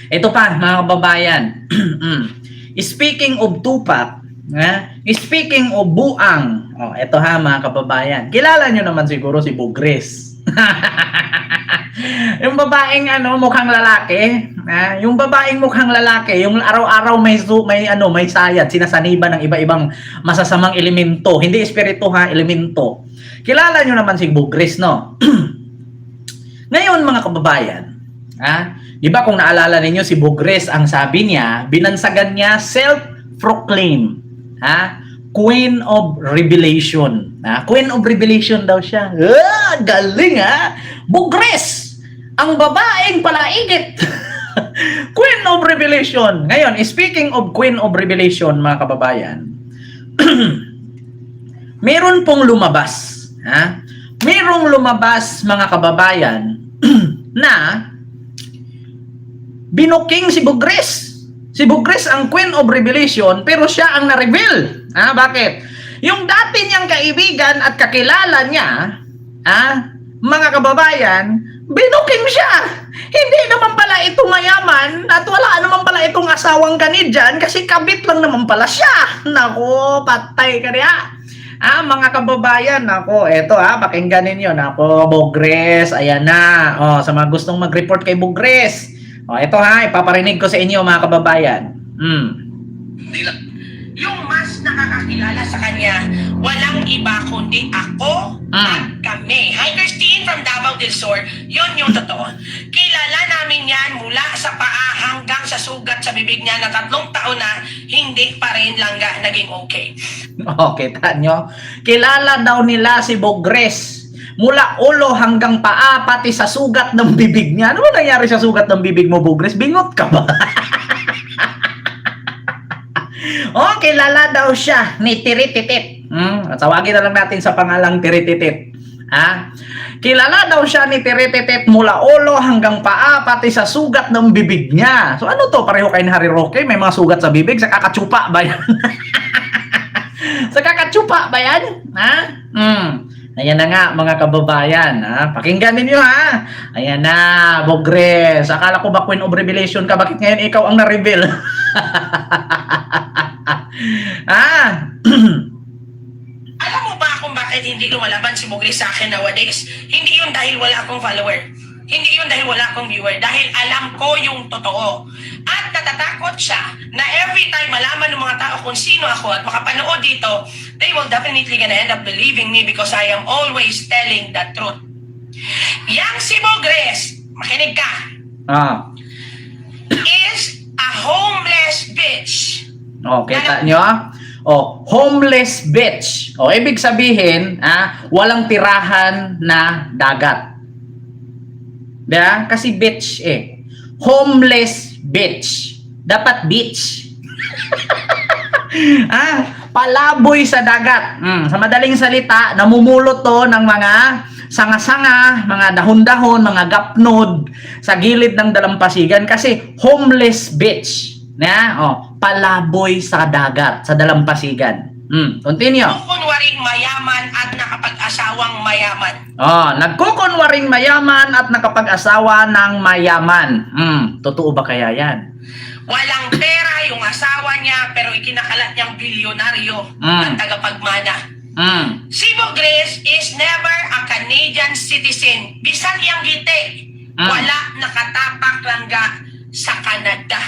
Ito pa, mga kababayan. Speaking of Tupac, speaking of Buang, ito ha mga kababayan. Kilala nyo naman siguro si Bugres. Yung babaeng mukhang lalaki, yung babaeng mukhang lalaki, yung araw-araw may sayad, sinasaniba ng iba-ibang masasamang elemento, hindi espiritu ha, elemento. Kilala nyo naman si Bugres, no? Ngayon mga kababayan, di ba kung naalala ninyo si Bugres, ang sabi niya, binansagan niya self-proclaim, Queen of Revelation. Queen of Revelation daw siya. Galing Bugres, ang babaeng palaigit. Queen of Revelation. Ngayon, speaking of Queen of Revelation, mga kababayan, meron pong lumabas. Merong lumabas, mga kababayan, na binuking si Bugres. Si Bugres ang Queen of Revelation, pero siya ang na-reveal. Bakit? Yung dati niyang kaibigan at kakilala niya, mga kababayan, binuking siya. Hindi naman pala ito mayaman at wala naman pala itong asawang Canadian kasi kabit lang naman pala siya. Nako, patay ka niya. Mga kababayan, nako, eto pakinggan ninyo. Nako, Bugres, ayan na. Sa mga gustong mag-report kay Bugres. Ito ipaparinig ko sa inyo mga kababayan. Yung mas nakakakilala sa kanya, walang iba kundi ako at kami. Hi Christine from Davao del Sur, yun yung totoo. Kilala namin yan mula sa paa hanggang sa sugat sa bibig niya na 3 taon na hindi pa rin langga naging okay. Kita nyo? Kilala daw nila si Bugres mula ulo hanggang paa, pati sa sugat ng bibig niya. Ano ba nangyari sa sugat ng bibig mo, Bugres? Bingot ka ba? Kilala daw siya ni Tirititit. Tawagin na lang natin sa pangalang Tirititit. Kilala daw siya ni Tirititit mula ulo hanggang paa, pati sa sugat ng bibig niya. So ano to? Pareho kay ni Harry Roque? May mga sugat sa bibig? Sa kakatsupa ba yan? Sa kakatsupa ba yan? Ayan na nga mga kababayan, pakinggan ninyo Ayan na, Bugres. Akala ko ba Queen of Revelation ka? Bakit ngayon ikaw ang na-reveal? Alam mo ba kung bakit hindi lumalaban si Bugres sa akin nowadays? Hindi yun dahil wala akong follower. Hindi yun dahil wala akong viewer. Dahil alam ko yung totoo. At natatakot siya na every time malaman ng mga tao kung sino ako at makapanood dito, they will definitely gonna end up believing me because I am always telling the truth. Yang si Bugres, makinig ka, is a homeless bitch. Kita nyo homeless bitch. Ibig sabihin, walang tirahan na dagat. Diba? Kasi bitch homeless bitch. Dapat beach. Palaboy sa dagat. Sa madaling salita, namumulot to ng mga sanga-sanga, mga dahon-dahon, mga gapnod sa gilid ng dalampasigan kasi homeless bitch. Palaboy sa dagat, sa dalampasigan. Continue. Nagkukunwaring mayaman at nakapag-asawang mayaman. Nagkukunwaring mayaman at nakapag-asawa ng mayaman. Totoo ba kaya yan? Walang pera yung asawa niya pero ikinakalat niyang bilyonaryo at tagapagmana. Si Bugres is never a Canadian citizen. Bisan iyang gite, wala nakatapak langga sa Canada.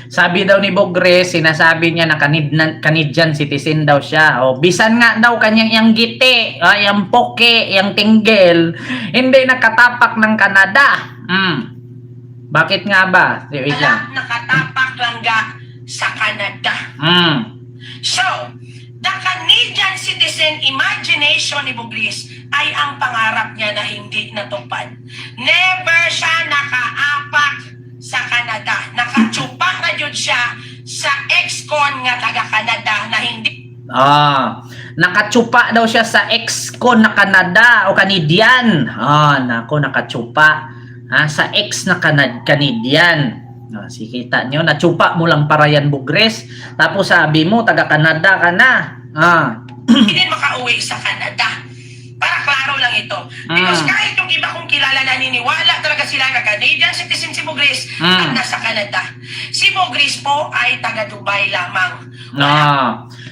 Sabi daw ni Bugres, sinasabi niya na Canadian citizen daw siya. Bisan nga daw kanyang yang gite, yang poke, yang tinggel, hindi nakatapak ng Canada. Bakit nga ba? Wala nakatapak langga sa Canada. So, the Canadian citizen imagination ni Bugres ay ang pangarap niya na hindi natupad. Never siya nakaapak sa Canada. Nakatsupak na jud siya sa ex-con nga taga-Canada na hindi. Nakatsupa daw siya sa ex-con na Canada o Canadian. Nako, nakatsupa sa ex na Canadian. Sikita nyo, natsupa mo lang para yan, Bugres. Tapos sabi mo, taga-Canada ka na. Hindi makauwi sa Canada. Para klaro lang ito. Because kahit yung iba kong kilala naniniwala talaga sila na Canadian citizen si Bugris at nasa Canada. Si Bugris po ay taga Dubai lamang. No.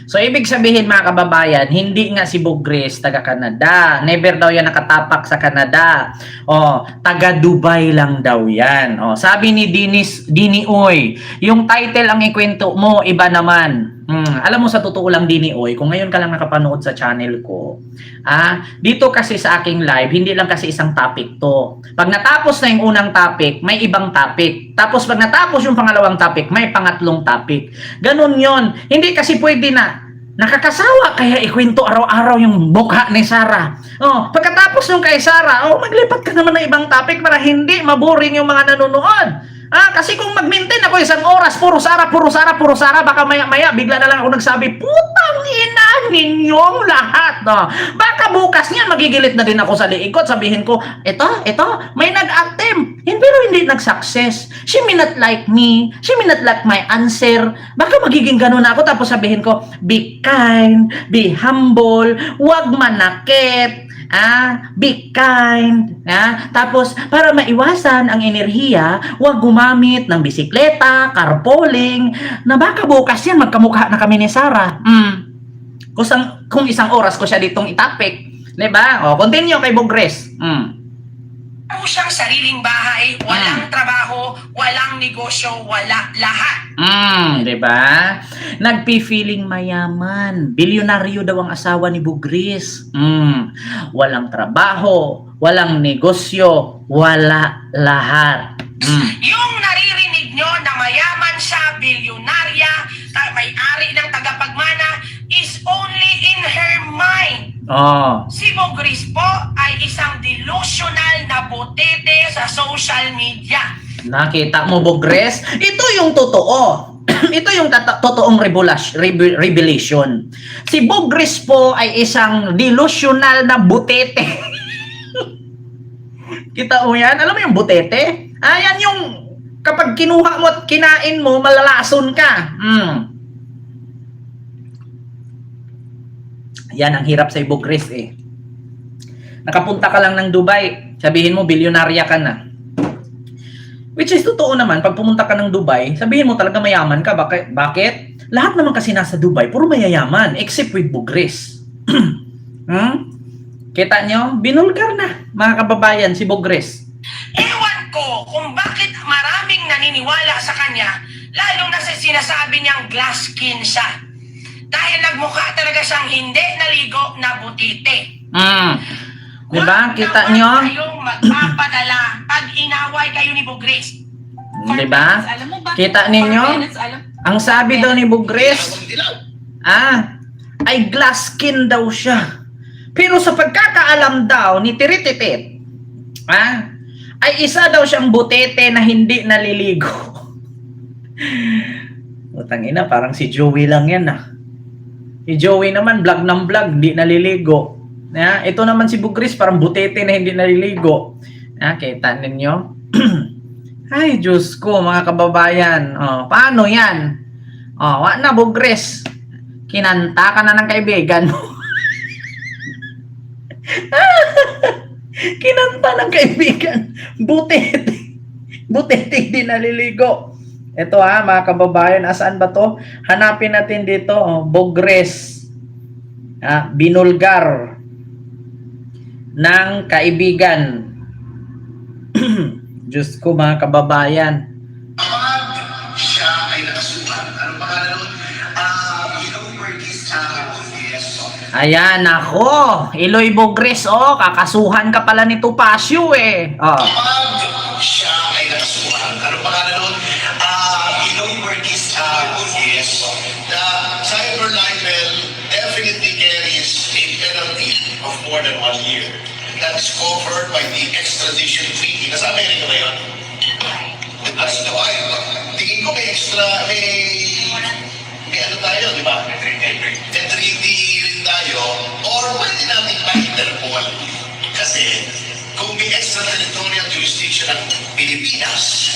So, ibig sabihin mga kababayan, hindi nga si Bugris taga Canada. Never daw yan nakatapak sa Canada. Oh, taga Dubai lang daw yan. Oh, sabi ni Dini Oy, yung title ang ikwento mo, iba naman. Alam mo sa totoo lang Dini Oy, kung ngayon ka lang nakapanood sa channel ko, dito kasi sa aking live, hindi lang kasi isang topic to. Pag natapos na yung unang topic, may ibang topic. Tapos pag natapos yung pangalawang topic, may pangatlong topic. Ganun yon. Hindi kasi pwede na nakakasawa kaya ikwento araw-araw yung mukha ni Sarah. Oh, pagkatapos nung kay Sarah, maglipat ka naman ng ibang topic para hindi maboring yung mga nanonood. Kasi kung mag-maintain ako isang oras, puro Sarah, baka maya-maya, bigla na lang ako nagsabi, putang ina ninyong lahat. No? Baka bukas niyan, magigilit na din ako sa liikot. Sabihin ko, ito, may nag-attempt. Pero hindi nag-success. She may not like me. She may not like my answer. Baka magiging ganun ako. Tapos sabihin ko, be kind, be humble, wag manakit. Be kind. Tapos, para maiwasan ang enerhiya, huwag gumamit ng bisikleta, carpooling, na baka bukas yan, magkamukha na kami ni Sarah. Kung isang oras ko siya ditong itapik. Diba? Continue kay Bugres. Ako siyang sariling bahay, walang trabaho, walang negosyo, wala lahat. Diba? Nagpi-feeling mayaman. Bilyonaryo daw ang asawa ni Bugris. Walang trabaho, walang negosyo, wala lahat. Yung naririnig nyo na mayaman siya, bilyonarya, may-ari ng tagapagmana, is only in her mind. Si Bugris po ay isang delusional na butete sa social media. Nakita mo, Bugres? Ito yung totoo. Ito yung totoong revelation. Si Bugris po ay isang delusional na butete. Kita mo yan? Alam mo yung butete? Yan yung kapag kinuha mo at kinain mo, malalason ka. Yan ang hirap sa Bugris eh. Nakapunta ka lang ng Dubai, sabihin mo bilyonarya ka na. Which is totoo naman, pag pumunta ka ng Dubai, sabihin mo talaga mayaman ka. Bakit? Lahat naman kasi nasa Dubai, puro mayayaman, except with Bugris. Kita nyo? Binulgar na, mga kababayan, si Bugris. Ewan ko kung bakit maraming naniniwala sa kanya, lalo na sa sinasabi niyang glass skin siya. Dahil nagmukha talaga siyang hindi naligo na butite. Diba? Kita nyo? Huwag kayong magpapadala pag inaway kayo ni Bugris. Diba? Kita ninyo? Ang sabi daw ni Bugris, ay glass skin daw siya. Pero sa pagkakaalam daw ni Tirititit, ay isa daw siyang butete na hindi naliligo. Utang ina, parang si Joey lang yan Si Joey naman, vlog ng vlog, hindi naliligo. Ito naman si Bugris, parang butete na hindi naliligo. Kita ninyo? Ay, Diyos ko, mga kababayan. Paano yan? Wala na, Bugris. Kinanta ka na ng kaibigan mo. Kinanta ng kaibigan. Butete. Butete, hindi naliligo. Ito mga kababayan, asaan ba to? Hanapin natin dito, Bugris. Binulgar ng kaibigan. Diyos ko, mga kababayan. Siya ay nakasuhan. Anong pangalan nun? Ayan, ako. Iloy Bugris, kakasuhan ka pala ni Topacio eh. Siya ay nakasuhan. Anong pangalan nun? The cyber libel definitely carries a penalty of more than 1 year. That is covered by the extradition treaty. Nasa Amerika ba yun? As to tingin ko may extra, may ano tayo, di ba? May treaty rin tayo, or pwede natin pa-Interpol. Kasi kung may extraterritorial jurisdiction ng Pilipinas,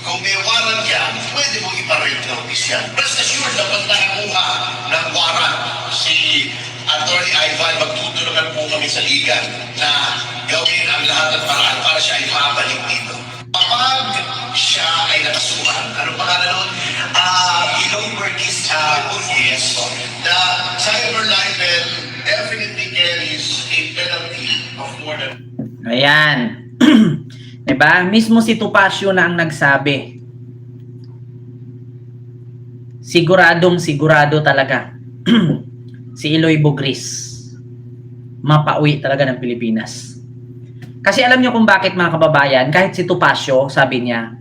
kung may warrant ka, pwede mo ipa-red notice yan. Rest assured, dapat nakakuha ng warrant si Attorney Ivan, magtutulungan po kami sa liga na gawin ang lahat ng paraan para siya ay mabalik dito. Kapag siya ay nakasuhan, ano pangalan nun? Ilong Burgess. Yes. The cyber libel definitely carries a penalty of more than... Ayan. Diba? Mismo si Topacio na ang nagsabi. Sigurado talaga. Si Eloy Bugris. Mapauwi talaga ng Pilipinas. Kasi alam nyo kung bakit mga kababayan, kahit si Topacio, sabi niya,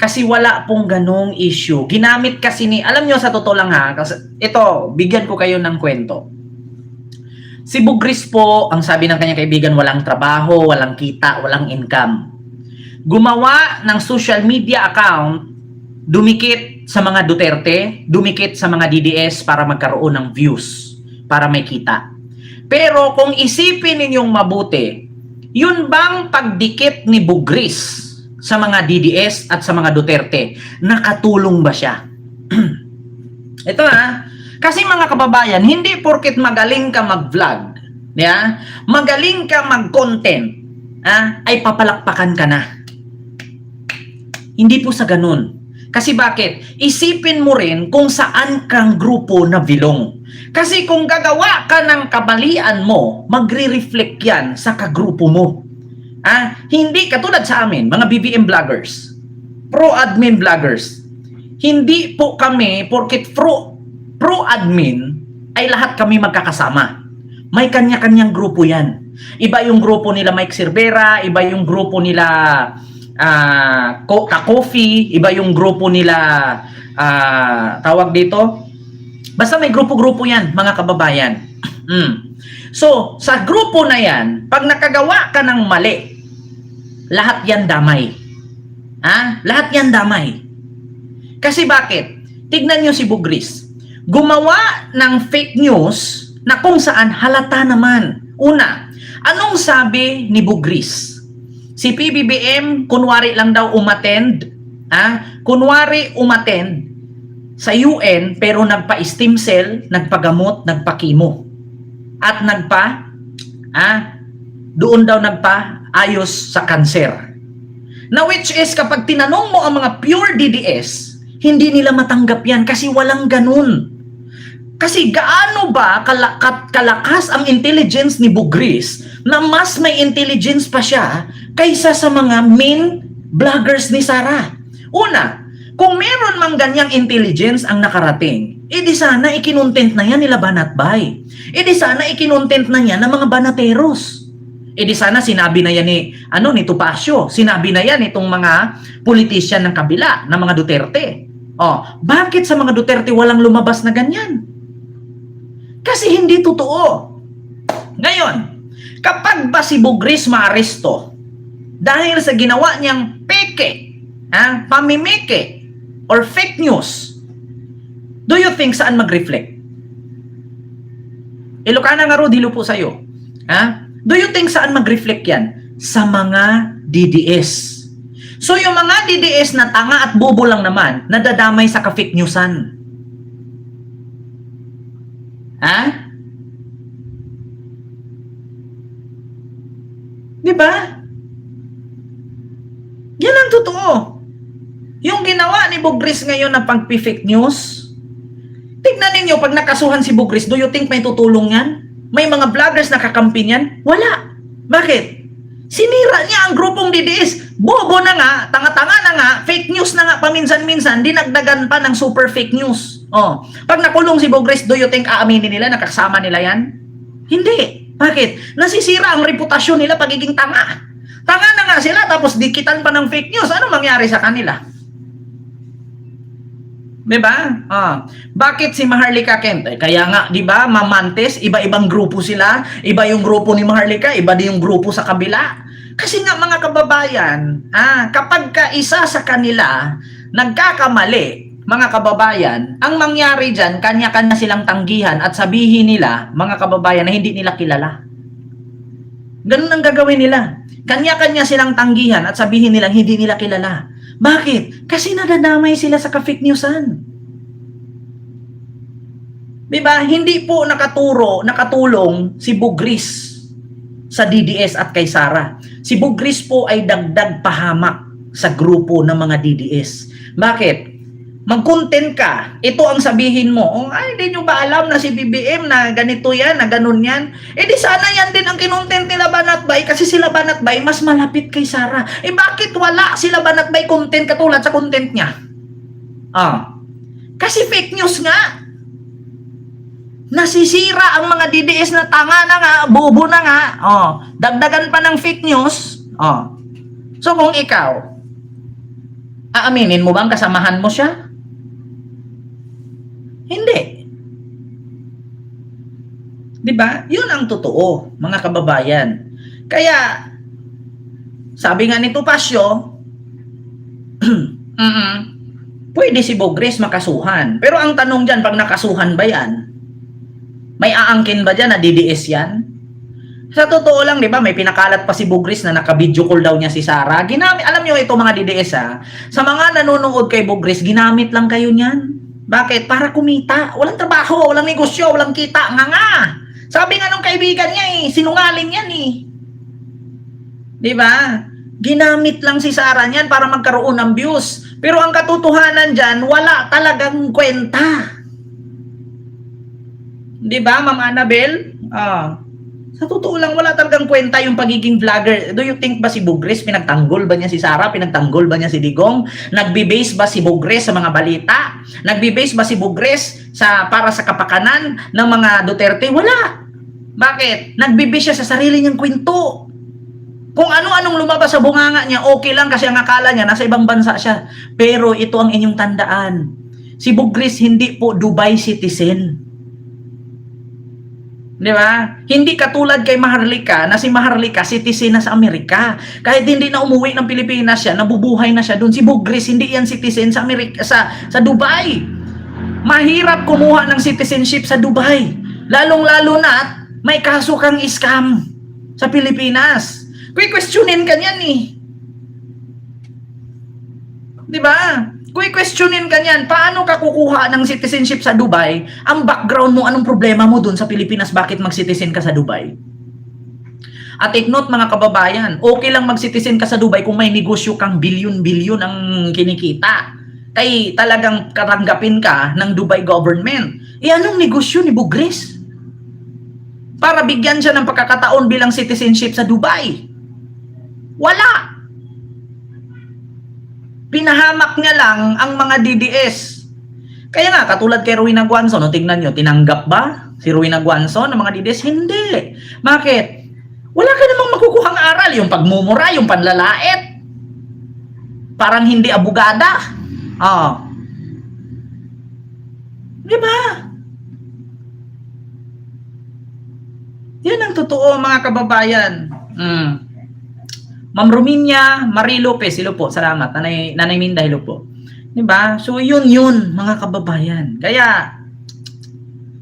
kasi wala pong ganong issue. Ginamit kasi ni, alam nyo sa totoo lang ha, kasi ito, bigyan ko kayo ng kwento. Si Bugris po, ang sabi ng kanyang kaibigan, walang trabaho, walang kita, walang income. Gumawa ng social media account, dumikit sa mga Duterte, dumikit sa mga DDS para magkaroon ng views, para may kita. Pero kung isipin ninyong mabuti, yun bang pagdikit ni Bugris sa mga DDS at sa mga Duterte, nakatulong ba siya? Ito ha, kasi mga kababayan, hindi porket magaling ka mag-vlog, magaling ka mag-content, ay papalakpakan ka na. Hindi po sa ganun. Kasi bakit? Isipin mo rin kung saan kang grupo na bilong. Kasi kung gagawa ka ng kabalian mo, magre-reflect yan sa kagrupo mo. Hindi katulad sa amin, mga BBM vloggers, pro-admin vloggers. Hindi po kami, porket pro-admin, ay lahat kami magkakasama. May kanya-kanyang grupo yan. Iba yung grupo nila Mike Cervera, iba yung grupo nila Ka-Coffee, iba yung grupo nila tawag dito. Basta may grupo-grupo yan, mga kababayan. So, sa grupo na yan, pag nakagawa ka ng mali, lahat yan damay. Lahat yan damay. Kasi bakit? Tignan nyo si Bugris. Gumawa ng fake news na kung saan halata naman. Una, anong sabi ni Bugris? Si PBBM, kunwari lang daw umattend, kunwari umattend sa UN, pero nagpa-stem cell, nagpagamot, nagpakimo. At doon daw nagpa-ayos sa kanser. Na which is, kapag tinanong mo ang mga pure DDS, hindi nila matanggap yan kasi walang ganun. Kasi gaano ba kalakas ang intelligence ni Bugris na mas may intelligence pa siya kaysa sa mga main vloggers ni Sara? Una, kung meron mang ganyang intelligence ang nakarating, edi sana ikinontent na yan nila Banatbay. Edi sana ikinontent na yan ng mga banateros. Edi sana sinabi na yan ni Topacio, sinabi na yan itong mga politician ng kabila, ng mga Duterte. Bakit sa mga Duterte walang lumabas na ganyan? Kasi hindi totoo. Ngayon, kapag ba si Bugris maaresto dahil sa ginawa niyang peke, pamimike, or fake news, do you think saan mag-reflect? Ilocana nga ro, dilo po sa'yo. Do you think saan mag-reflect yan? Sa mga DDS. So yung mga DDS na tanga at bobo lang naman, nadadamay sa ka-fake newsan. Diba? Yan ang totoo. Yung ginawa ni Bugris ngayon na pag-fake news, tignan ninyo, pag nakasuhan si Bugris, do you think may tutulong yan? May mga vloggers na kakampi yan? Wala. Bakit? Sinira niya ang grupong DDS. Bobo na nga, tanga-tanga na nga, fake news na nga paminsan-minsan, dinagdagan pa ng super fake news. Pag nakulong si Bugris, do you think aaminin nila, nakasama nila yan? Hindi. Bakit? Nasisira ang reputasyon nila pagiging tanga. Tanga na nga sila, tapos dikitan pa ng fake news. Ano mangyari sa kanila? Diba? Bakit si Maharlika Kent? Kaya nga, diba, mamantes, iba-ibang grupo sila, iba yung grupo ni Maharlika, iba din yung grupo sa kabila. Kasi nga mga kababayan, kapag ka isa sa kanila nagkakamali, mga kababayan, ang mangyari dyan, kanya-kanya silang tanggihan at sabihin nila, mga kababayan, na hindi nila kilala. Ganun ang gagawin nila. Kanya-kanya silang tanggihan at sabihin nila, hindi nila kilala. Bakit? Kasi nadadamay sila sa ka-fake newsan. 'Di ba? Hindi po nakatulong si Bugris sa DDS at kay Sara. Si Bugris po ay dagdag pahamak sa grupo ng mga DDS. Bakit? Mag-content ka, ito ang sabihin mo, oh, ay, hindi nyo ba alam na si BBM na ganito yan, na ganun yan? Eh di sana yan din ang kinontent nila Banatbay kasi sila Banatbay mas malapit kay Sara. Eh bakit wala sila Banatbay content katulad sa content niya? Kasi fake news nga. Nasisira ang mga DDS na tanga na nga, bobo na nga. Dagdagan pa ng fake news. So kung ikaw, aaminin mo bang kasamahan mo siya? Hindi. 'Di ba? 'Yun ang totoo, mga kababayan. Kaya sabi nga ni Topacio, pwede si Bugris makasuhan. Pero ang tanong diyan, pag nakasuhan ba 'yan? May aangkin ba diyan na DDS 'yan? Sa totoo lang, 'di ba, may pinakalat pa si Bugris na naka-video call daw niya si Sara. Ginamit, alam niyo ito mga DDS sa mga nanonood kay Bugris, ginamit lang kayo niyan. Bakit? Para kumita. Walang trabaho, walang negosyo, walang kita. Nga. Sabi nga nung kaibigan niya sinungaling yan 'Di ba? Ginamit lang si Sara niyan para magkaroon ng views. Pero ang katotohanan diyan, wala talagang kwenta. 'Di ba, Ma'am Annabel? Sa totoo lang, wala talagang kwenta yung pagiging vlogger. Do you think ba si Bugris, pinagtanggol ba niya si Sara? Pinagtanggol ba niya si Digong? Nagbe-base ba si Bugris sa mga balita? Nagbe-base ba si Bugris para sa kapakanan ng mga Duterte? Wala. Bakit? Nagbe-base siya sa sarili niyang kwento. Kung ano-anong lumabas sa bunganga niya, okay lang kasi ang akala niya, nasa ibang bansa siya. Pero ito ang inyong tandaan. Si Bugris hindi po Dubai citizen. 'Di ba? Hindi katulad kay Maharlika na si Maharlika citizen na sa Amerika. Kahit hindi na umuwi ng Pilipinas siya, nabubuhay na siya doon. Si Bugris hindi yan citizen sa Amerika, sa Dubai. Mahirap kumuha ng citizenship sa Dubai. Lalong-lalo na may kaso kang scam sa Pilipinas. Questionin ka niyan 'Di ba? Questionin ka niyan, paano ka kukuha ng citizenship sa Dubai? Ang background mo, anong problema mo dun sa Pilipinas? Bakit mag-citizen ka sa Dubai? At take note mga kababayan, okay lang mag-citizen ka sa Dubai kung may negosyo kang bilyon-bilyon ang kinikita. Kay talagang katanggapin ka ng Dubai government. Anong negosyo ni Bugris? Para bigyan siya ng pagkakataon bilang citizenship sa Dubai. Wala. Pinahamak niya lang ang mga DDS. Kaya nga, katulad kay Rowena Guanzon, tingnan nyo, tinanggap ba si Rowena Guanzon ng mga DDS? Hindi. Bakit? Wala ka namang makukuhang aral. Yung pagmumura, yung panlalait. Parang hindi abogada. Di ba? Yan ang totoo mga kababayan. Ma'am Rominia Marie Lopez, hello po, salamat. Nanay Minda, hello po. Diba? So yun mga kababayan. Kaya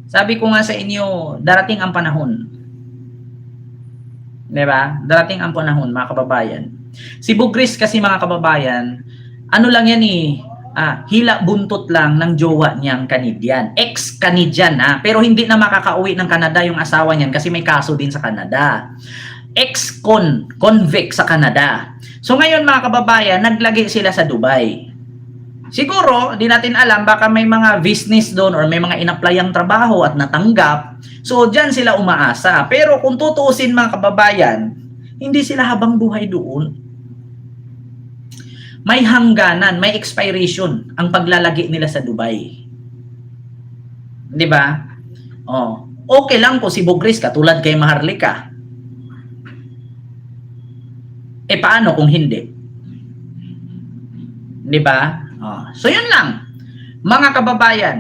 sabi ko nga sa inyo, darating ang panahon. Diba? Darating ang panahon mga kababayan. Si Bugris kasi mga kababayan, ano lang yan hila buntot lang ng jowa niyang Canadian. Ex-Canadian pero hindi na makakauwi ng Canada yung asawa niyan kasi may kaso din sa Canada. Ex-convict sa Canada. So ngayon mga kababayan, naglagay sila sa Dubai. Siguro, di natin alam, baka may mga business doon or may mga inaplayang trabaho at natanggap. So dyan sila umaasa. Pero kung tutuusin mga kababayan, hindi sila habang buhay doon. May hangganan, may expiration ang paglalagay nila sa Dubai. Di ba? Okay lang po si Bugris katulad kay Maharlika. Paano kung hindi? 'Di ba? So yun lang. Mga kababayan,